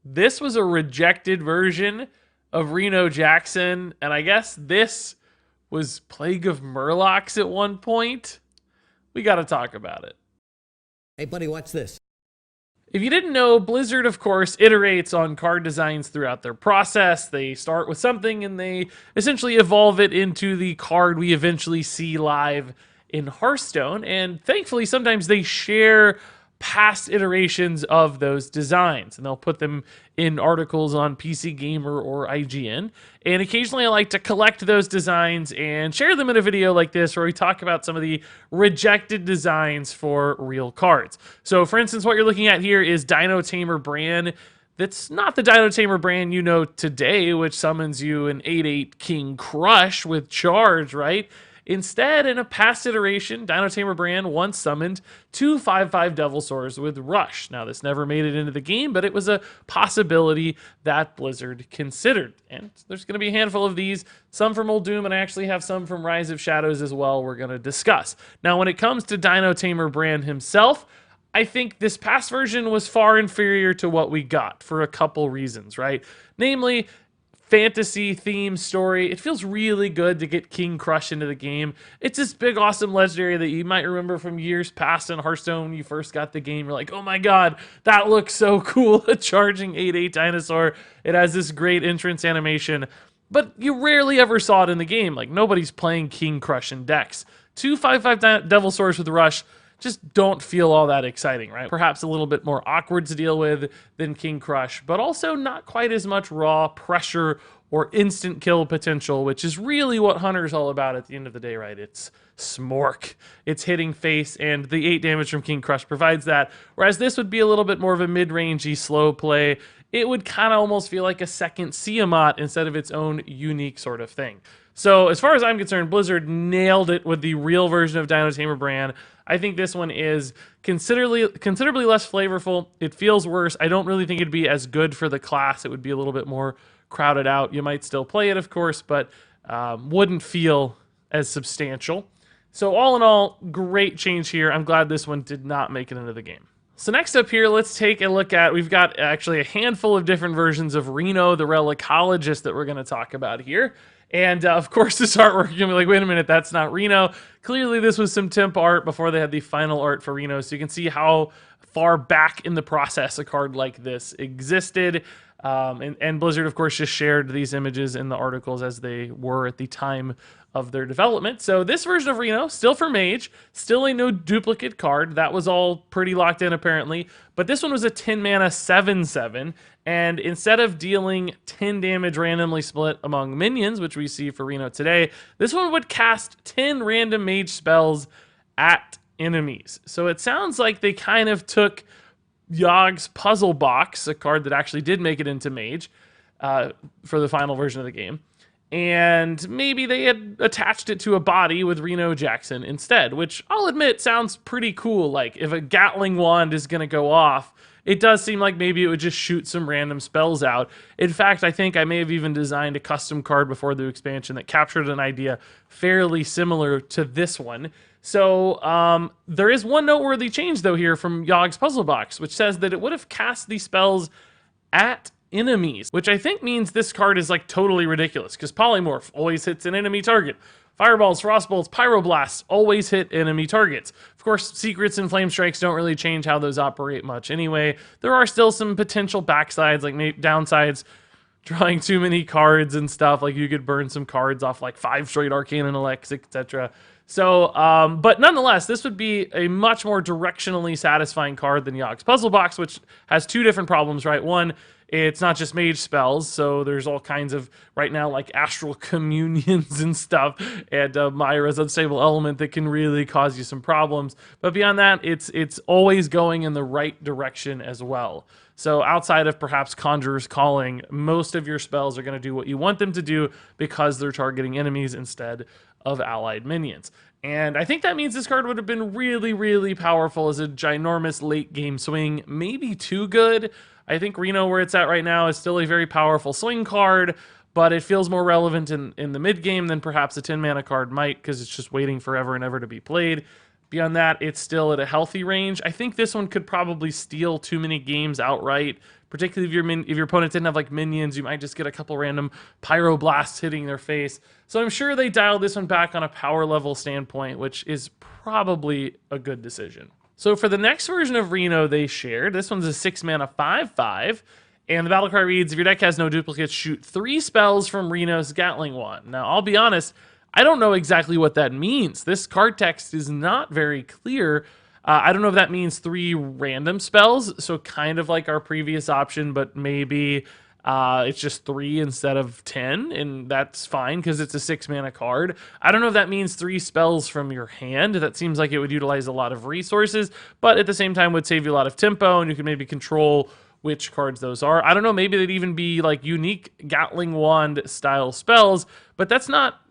This was a rejected version of Reno Jackson, and I guess this was Plague of Murlocs at one point. We got to talk about it. Hey, buddy, watch this. If you didn't know, Blizzard, of course, iterates on card designs throughout their process. They start with something and they essentially evolve it into the card we eventually see live in Hearthstone. And thankfully, sometimes they share past iterations of those designs, and they'll put them in articles on PC Gamer or IGN. And occasionally I like to collect those designs and share them in a video like this where we talk about some of the rejected designs for real cards. So for instance, what you're looking at here is Dino Tamer Brann. That's not the Dino Tamer Brann you know today, which summons you an 8/8 King Crush with charge, right? Instead, in a past iteration, Dino Tamer Brann once summoned two 5/5 Devil Swords with Rush. Now, this never made it into the game, but it was a possibility that Blizzard considered. And there's going to be a handful of these, some from Uldum, and I actually have some from Rise of Shadows as well we're going to discuss. Now, when it comes to Dino Tamer Brann himself, I think this past version was far inferior to what we got for a couple reasons, right? Namely, fantasy theme story. It feels really good to get King Crush into the game. It's this big, awesome legendary that you might remember from years past in Hearthstone when you first got the game. You're like, oh my god, that looks so cool, a charging 8/8 dinosaur. It has this great entrance animation, but you rarely ever saw it in the game. Like, nobody's playing King Crush in decks. Two 5/5 Devil Swords with Rush just don't feel all that exciting, right? Perhaps a little bit more awkward to deal with than King Crush, but also not quite as much raw pressure or instant kill potential, which is really what Hunter's all about at the end of the day, right? It's smork. It's hitting face, and the 8 damage from King Crush provides that, whereas this would be a little bit more of a mid-rangey slow play. It would kind of almost feel like a second Tiamat instead of its own unique sort of thing. So as far as I'm concerned, Blizzard nailed it with the real version of Dino Tamer Brann. I think this one is considerably less flavorful. It feels worse. I don't really think it'd be as good for the class. It would be a little bit more crowded out. You might still play it, of course, but wouldn't feel as substantial. So all in all, great change here. I'm glad this one did not make it into the game. So next up here, let's take a look at, we've got actually a handful of different versions of Reno the Relicologist that we're going to talk about here. And of course, this artwork, you're going to be like, wait a minute, that's not Reno. Clearly, this was some temp art before they had the final art for Reno. So you can see how far back in the process a card like this existed. And Blizzard, of course, just shared these images in the articles as they were at the time of their development. So this version of Reno, still for Mage, still a no duplicate card. That was all pretty locked in, apparently. But this one was a 10 mana 7/7. And instead of dealing 10 damage randomly split among minions, which we see for Reno today, this one would cast 10 random Mage spells at enemies. So it sounds like they kind of took Yogg's Puzzle Box, a card that actually did make it into Mage for the final version of the game, and maybe they had attached it to a body with Reno Jackson instead, which I'll admit sounds pretty cool. Like, if a Gatling wand is going to go off, it does seem like maybe it would just shoot some random spells out. In fact, I think I may have even designed a custom card before the expansion that captured an idea fairly similar to this one. So there is one noteworthy change, though, here from Yogg's Puzzle Box, which says that it would have cast these spells at enemies, which I think means this card is like totally ridiculous, because Polymorph always hits an enemy target. Fireballs, Frostbolts, Pyroblasts always hit enemy targets. Of course, Secrets and Flame Strikes don't really change how those operate much anyway. There are still some potential backsides, like downsides, drawing too many cards and stuff. Like, you could burn some cards off like 5 straight Arcane Intellects, etc. So, but nonetheless, this would be a much more directionally satisfying card than Yogg's Puzzle Box, which has 2 different problems, right? One, it's not just mage spells, so there's all kinds of, right now, like astral communions and stuff, and Myra's unstable element that can really cause you some problems. But beyond that, it's always going in the right direction as well. So outside of perhaps Conjurer's Calling, most of your spells are going to do what you want them to do because they're targeting enemies instead of allied minions. And I think that means this card would have been really, really powerful as a ginormous late game swing, maybe too good. I think Reno, where it's at right now, is still a very powerful swing card, but it feels more relevant in the mid game than perhaps a 10 mana card might, because it's just waiting forever and ever to be played. Beyond that, it's still at a healthy range. I think this one could probably steal too many games outright, particularly if your opponent didn't have like minions, you might just get a couple random pyroblasts hitting their face. So I'm sure they dialed this one back on a power level standpoint, which is probably a good decision. So for the next version of Reno they shared, this one's a 6 mana 5/5. And the battle cry reads, if your deck has no duplicates, shoot 3 spells from Reno's Gatling Wand. Now, I'll be honest, I don't know exactly what that means. This card text is not very clear. I don't know if that means 3 random spells, so kind of like our previous option, but maybe it's just 3 instead of 10, and that's fine because it's a 6 mana card. I don't know if that means 3 spells from your hand. That seems like it would utilize a lot of resources, but at the same time would save you a lot of tempo, and you can maybe control which cards those are. I don't know, maybe they'd even be like unique Gatling Wand style spells, but that's not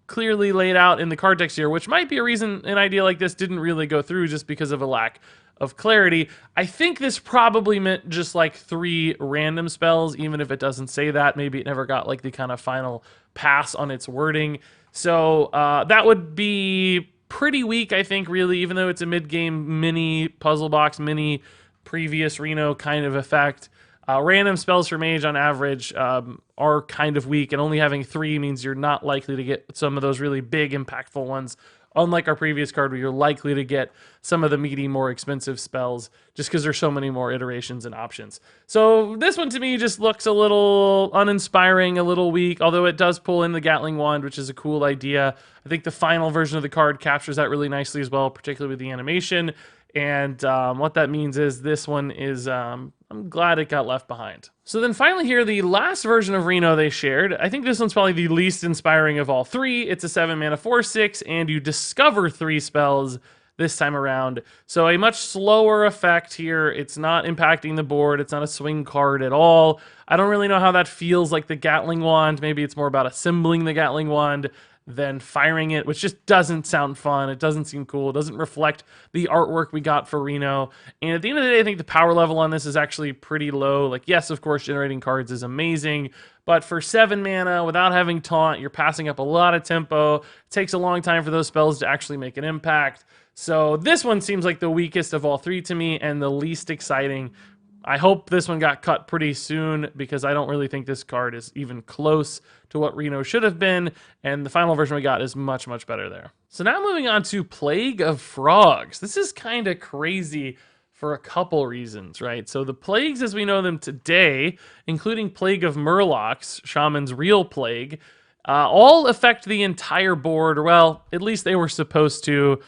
clearly laid out in the card text here, which might be a reason an idea like this didn't really go through just because of a lack of clarity. I think this probably meant just like 3 random spells, even if it doesn't say that. Maybe it never got like the kind of final pass on its wording. So that would be pretty weak, I think, really, even though it's a mid-game mini puzzle box, mini previous Reno kind of effect. Random spells for mage on average are kind of weak, and only having 3 means you're not likely to get some of those really big, impactful ones, unlike our previous card where you're likely to get some of the meaty, more expensive spells just because there's so many more iterations and options. So this one to me just looks a little uninspiring, a little weak, although it does pull in the Gatling Wand, which is a cool idea. I think the final version of the card captures that really nicely as well, particularly with the animation. And what that means is this one is, I'm glad it got left behind. So then finally here, the last version of Reno they shared. I think this one's probably the least inspiring of all 3. It's a 7 mana 4/6, and you discover 3 spells this time around. So a much slower effect here. It's not impacting the board. It's not a swing card at all. I don't really know how that feels like the Gatling Wand. Maybe it's more about assembling the Gatling Wand than firing it, which just doesn't sound fun. It doesn't seem cool. It doesn't reflect the artwork we got for Reno. And at the end of the day, I think the power level on this is actually pretty low. Like, yes, of course, generating cards is amazing, but for 7 mana, without having taunt, you're passing up a lot of tempo. It takes a long time for those spells to actually make an impact. So this one seems like the weakest of all 3 to me and the least exciting. I hope this one got cut pretty soon because I don't really think this card is even close to what Reno should have been, and the final version we got is much, much better there. So now moving on to Plague of Frogs. This is kind of crazy for a couple reasons, right? So the plagues as we know them today, including Plague of Murlocs, Shaman's real plague, all affect the entire board, or well, at least they were supposed to.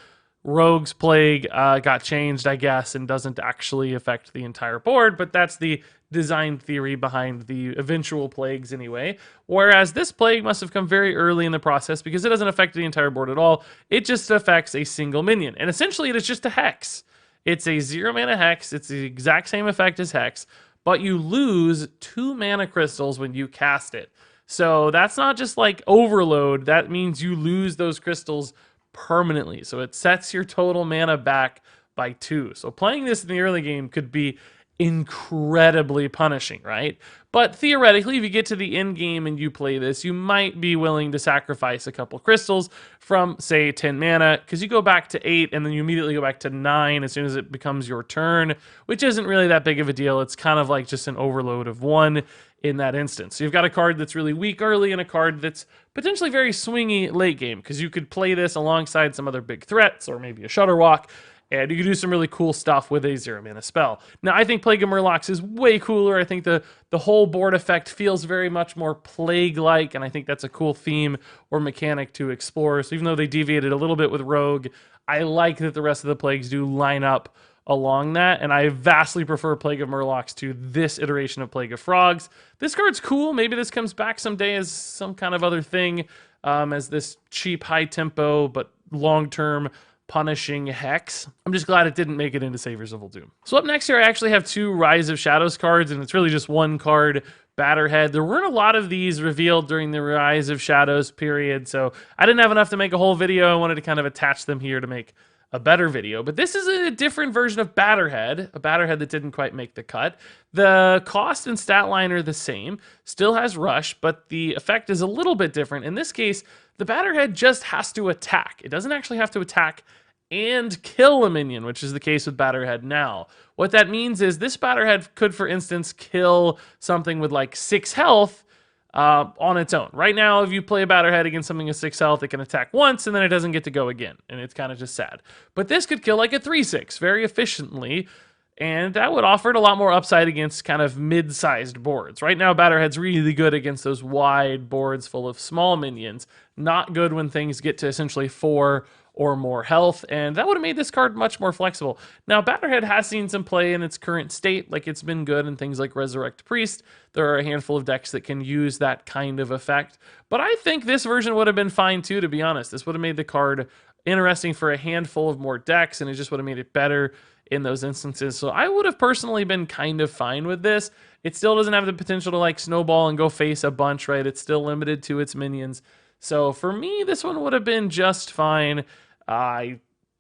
Rogue's Plague got changed, I guess, and doesn't actually affect the entire board, but that's the design theory behind the eventual plagues anyway. Whereas this plague must have come very early in the process because it doesn't affect the entire board at all. It just affects a single minion. And essentially it is just a hex. It's a 0 mana hex. It's the exact same effect as hex, but you lose 2 mana crystals when you cast it. So that's not just like overload. That means you lose those crystals permanently. So it sets your total mana back by 2. So playing this in the early game could be incredibly punishing, right? But theoretically, if you get to the end game and you play this, you might be willing to sacrifice a couple crystals from, say, 10 mana, because you go back to 8 and then you immediately go back to 9 as soon as it becomes your turn, which isn't really that big of a deal. It's kind of like just an overload of 1 in that instance. So you've got a card that's really weak early and a card that's potentially very swingy late game, because you could play this alongside some other big threats or maybe a Shutterwalk, and you can do some really cool stuff with a 0 mana spell. Now, I think Plague of Murlocs is way cooler. I think the whole board effect feels very much more Plague-like, and I think that's a cool theme or mechanic to explore. So even though they deviated a little bit with Rogue, I like that the rest of the Plagues do line up along that, and I vastly prefer Plague of Murlocs to this iteration of Plague of Frogs. This card's cool. Maybe this comes back someday as some kind of other thing, as this cheap, high-tempo, but long-term punishing hex. I'm just glad it didn't make it into Saviors of Uldum. So up next here, I actually have 2 Rise of Shadows cards, and it's really just one card, Batterhead. There weren't a lot of these revealed during the Rise of Shadows period, so I didn't have enough to make a whole video. I wanted to kind of attach them here to make a better video, but this is a different version of Batterhead, a Batterhead that didn't quite make the cut. The cost and stat line are the same, still has Rush, but the effect is a little bit different. In this case, the Batterhead just has to attack. It doesn't actually have to attack and kill a minion, which is the case with Batterhead now. What that means is this Batterhead could, for instance, kill something with like 6 health on its own. Right now, if you play a Batterhead against something with 6 health, it can attack once and then it doesn't get to go again. And it's kind of just sad. But this could kill like a 3/6 very efficiently. And that would offer it a lot more upside against kind of mid-sized boards. Right now, Batterhead's really good against those wide boards full of small minions. Not good when things get to essentially 4 or more health, and that would have made this card much more flexible. Now, Batterhead has seen some play in its current state, like it's been good in things like Resurrect Priest. There are a handful of decks that can use that kind of effect, but I think this version would have been fine too, to be honest. This would have made the card interesting for a handful of more decks, and it just would have made it better in those instances. So I would have personally been kind of fine with this. It still doesn't have the potential to like snowball and go face a bunch, right? It's still limited to its minions. So for me, this one would have been just fine. I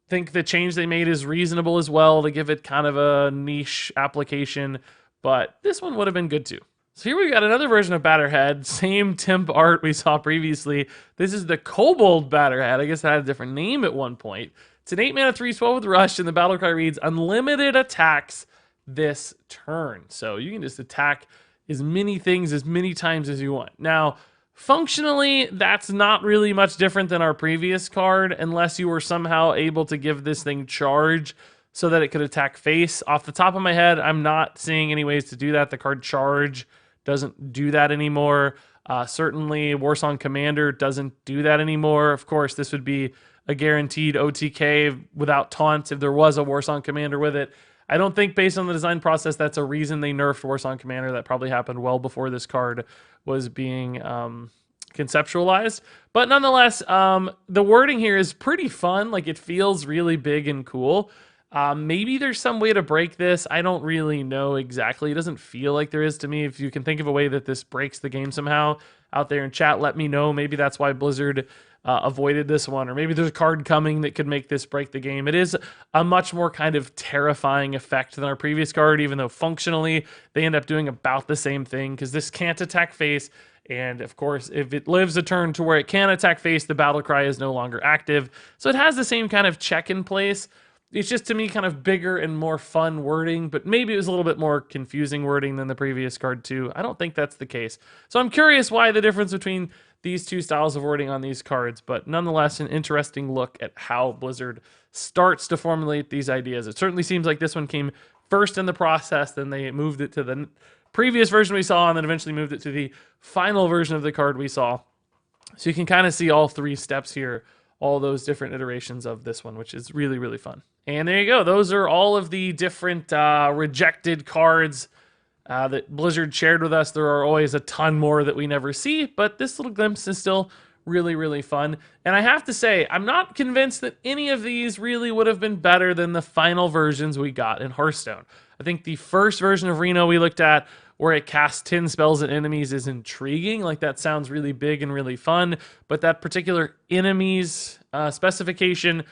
think the change they made is reasonable as well to give it kind of a niche application, but this one would have been good too. So here we've got another version of Batterhead, same temp art we saw previously. This is the Kobold Batterhead. I guess it had a different name at one point. It's an 8 mana 3/12 with Rush, and the battle cry reads unlimited attacks this turn. So you can just attack as many things as many times as you want. Now, functionally, that's not really much different than our previous card, unless you were somehow able to give this thing charge so that it could attack face. Off the top of my head, I'm not seeing any ways to do that. The card charge doesn't do that anymore. Certainly, Warsong Commander doesn't do that anymore. Of course, this would be a guaranteed OTK without taunts if there was a Warsong Commander with it. I don't think, based on the design process, that's a reason they nerfed Warsong Commander. That probably happened well before this card was being conceptualized. But nonetheless, the wording here is pretty fun. Like, it feels really big and cool. Maybe there's some way to break this. I don't really know exactly. It doesn't feel like there is to me. If you can think of a way that this breaks the game somehow out there in chat, let me know. Maybe that's why Blizzard avoided this one, or maybe there's a card coming that could make this break the game. It is a much more kind of terrifying effect than our previous card, even though functionally they end up doing about the same thing, because this can't attack face. And of course, if it lives a turn to where it can attack face, the battle cry is no longer active. So it has the same kind of check in place. It's just, to me, kind of bigger and more fun wording, but maybe it was a little bit more confusing wording than the previous card too. I don't think that's the case. So I'm curious why the difference between these two styles of wording on these cards, but nonetheless, an interesting look at how Blizzard starts to formulate these ideas. It certainly seems like this one came first in the process, then they moved it to the previous version we saw, and then eventually moved it to the final version of the card we saw. So you can kind of see all 3 steps here, all those different iterations of this one, which is really, really fun. And there you go. Those are all of the different rejected cards that Blizzard shared with us. There are always a ton more that we never see, but this little glimpse is still really, really fun. And I have to say, I'm not convinced that any of these really would have been better than the final versions we got in Hearthstone. I think the first version of Reno we looked at, where it casts 10 spells at enemies, is intriguing. Like, that sounds really big and really fun, but that particular enemies specification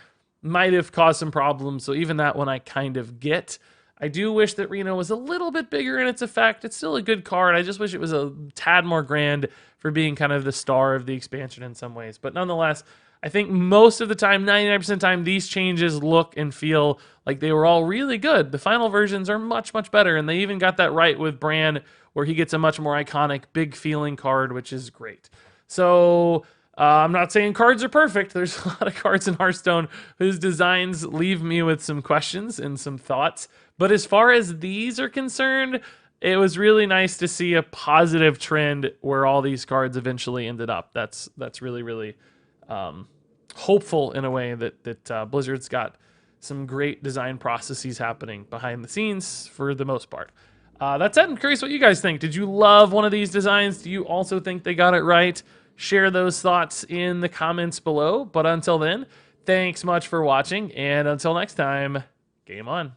might have caused some problems, so even that one I kind of get. I do wish that Reno was a little bit bigger in its effect. It's still a good card. I just wish it was a tad more grand for being kind of the star of the expansion in some ways. But nonetheless, I think most of the time, 99% of the time, these changes look and feel like they were all really good. The final versions are much, much better, and they even got that right with Brann, where he gets a much more iconic, big feeling card, which is great. So I'm not saying cards are perfect. There's a lot of cards in Hearthstone whose designs leave me with some questions and some thoughts. But as far as these are concerned, it was really nice to see a positive trend where all these cards eventually ended up. That's really, really hopeful in a way that Blizzard's got some great design processes happening behind the scenes for the most part. That said, I'm curious what you guys think. Did you love one of these designs? Do you also think they got it right? Share those thoughts in the comments below. But until then, thanks much for watching, and until next time, game on.